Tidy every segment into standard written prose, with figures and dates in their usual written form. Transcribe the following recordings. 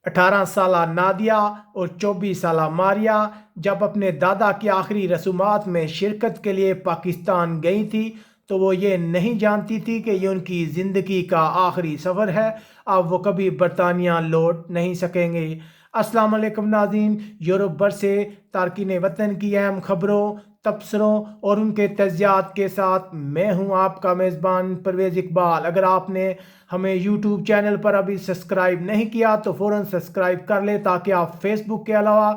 18 سالہ نادیہ اور 24 سالہ ماریہ جب اپنے دادا کی آخری رسومات میں شرکت کے لیے پاکستان گئی تھی تو وہ یہ نہیں جانتی تھی کہ یہ ان کی زندگی کا آخری سفر ہے۔ اب وہ کبھی برطانیہ لوٹ نہیں سکیں گے۔ السلام علیکم ناظرین، یورپ بھر سے تارکین وطن کی اہم خبروں، تبصروں اور ان کے تجزیات کے ساتھ میں ہوں آپ کا میزبان پرویز اقبال۔ اگر آپ نے ہمیں یوٹیوب چینل پر ابھی سبسکرائب نہیں کیا تو فوراً سبسکرائب کر لیں تاکہ آپ فیس بک کے علاوہ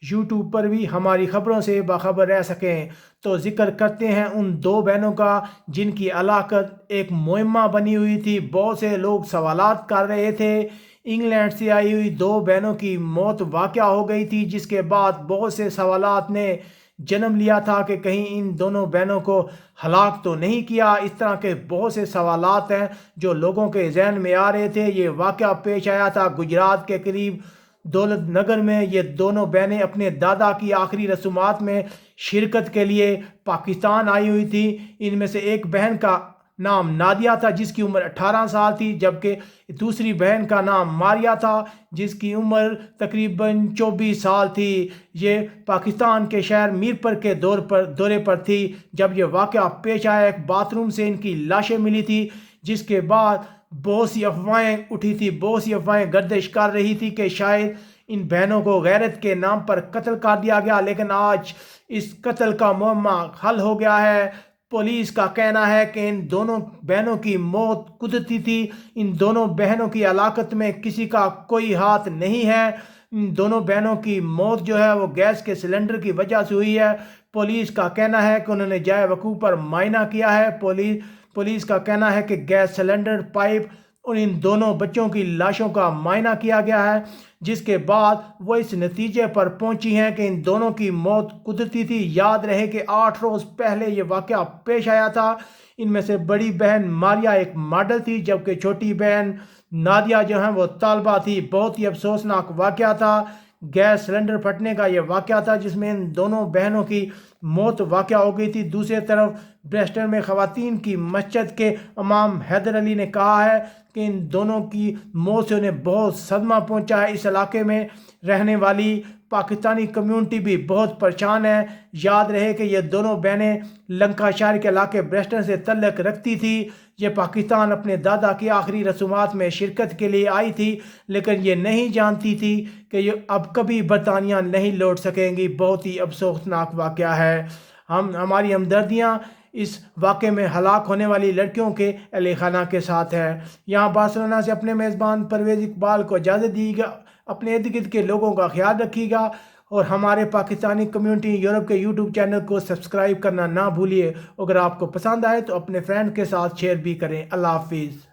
یوٹیوب پر بھی ہماری خبروں سے باخبر رہ سکیں۔ تو ذکر کرتے ہیں ان دو بہنوں کا جن کی ہلاکت ایک معمہ بنی ہوئی تھی۔ بہت سے لوگ سوالات کر رہے تھے۔ انگلینڈ سے آئی ہوئی دو بہنوں کی موت واقع ہو گئی تھی، جس کے بعد بہت سے سوالات نے جنم لیا تھا کہ کہیں ان دونوں بہنوں کو ہلاک تو نہیں کیا۔ اس طرح کے بہت سے سوالات ہیں جو لوگوں کے ذہن میں آ رہے تھے۔ یہ واقعہ پیش آیا تھا گجرات کے قریب دولت نگر میں۔ یہ دونوں بہنیں اپنے دادا کی آخری رسومات میں شرکت کے لیے پاکستان آئی ہوئی تھی۔ ان میں سے ایک بہن کا نام نادیہ تھا جس کی عمر 18 سال تھی، جبکہ دوسری بہن کا نام ماریہ تھا جس کی عمر تقریباً 24 سال تھی۔ یہ پاکستان کے شہر میرپور کے دورے پر تھی جب یہ واقعہ پیش آیا۔ ایک باتھ روم سے ان کی لاشیں ملی تھی، جس کے بعد بہت سی افواہیں اٹھی تھی، بہت سی افواہیں گردش کر رہی تھی کہ شاید ان بہنوں کو غیرت کے نام پر قتل کر دیا گیا، لیکن آج اس قتل کا معمہ حل ہو گیا ہے۔ پولیس کا کہنا ہے کہ ان دونوں بہنوں کی موت قدرتی تھی۔ ان دونوں بہنوں کی ہلاکت میں کسی کا کوئی ہاتھ نہیں ہے۔ ان دونوں بہنوں کی موت جو ہے وہ گیس کے سلنڈر کی وجہ سے ہوئی ہے۔ پولیس کا کہنا ہے کہ انہوں نے جائے وقوع پر معائنہ کیا ہے۔ پولیس کا کہنا ہے کہ گیس سلنڈر، پائپ اور ان دونوں بچوں کی لاشوں کا معائنہ کیا گیا ہے، جس کے بعد وہ اس نتیجے پر پہنچی ہیں کہ ان دونوں کی موت قدرتی تھی۔ یاد رہے کہ 8 روز پہلے یہ واقعہ پیش آیا تھا۔ ان میں سے بڑی بہن ماریہ ایک ماڈل تھی، جبکہ چھوٹی بہن نادیہ جو ہیں وہ طالبہ تھی۔ بہت ہی افسوسناک واقعہ تھا۔ گیس سلنڈر پھٹنے کا یہ واقعہ تھا جس میں ان دونوں بہنوں کی موت واقع ہو گئی تھی۔ دوسری طرف بریسٹن میں خواتین کی مسجد کے امام حیدر علی نے کہا ہے کہ ان دونوں کی موت سے انہیں بہت صدمہ پہنچا ہے۔ اس علاقے میں رہنے والی پاکستانی کمیونٹی بھی بہت پریشان ہے۔ یاد رہے کہ یہ دونوں بہنیں لنکا شائر کے علاقے بریسٹن سے تعلق رکھتی تھی۔ یہ پاکستان اپنے دادا کی آخری رسومات میں شرکت کے لیے آئی تھی، لیکن یہ نہیں جانتی تھی کہ یہ اب کبھی برطانیہ نہیں لوٹ سکیں گی۔ بہت ہی افسوسناک واقعہ ہے۔ ہماری ہمدردیاں اس واقعے میں ہلاک ہونے والی لڑکیوں کے اہل خانہ کے ساتھ ہے۔ یہاں بارسلونا سے اپنے میزبان پرویز اقبال کو اجازت دیجیے گا۔ اپنے ارد گرد کے لوگوں کا خیال رکھیے گا اور ہمارے پاکستانی کمیونٹی یورپ کے یوٹیوب چینل کو سبسکرائب کرنا نہ بھولیے۔ اگر آپ کو پسند آئے تو اپنے فرینڈ کے ساتھ شیئر بھی کریں۔ اللہ حافظ۔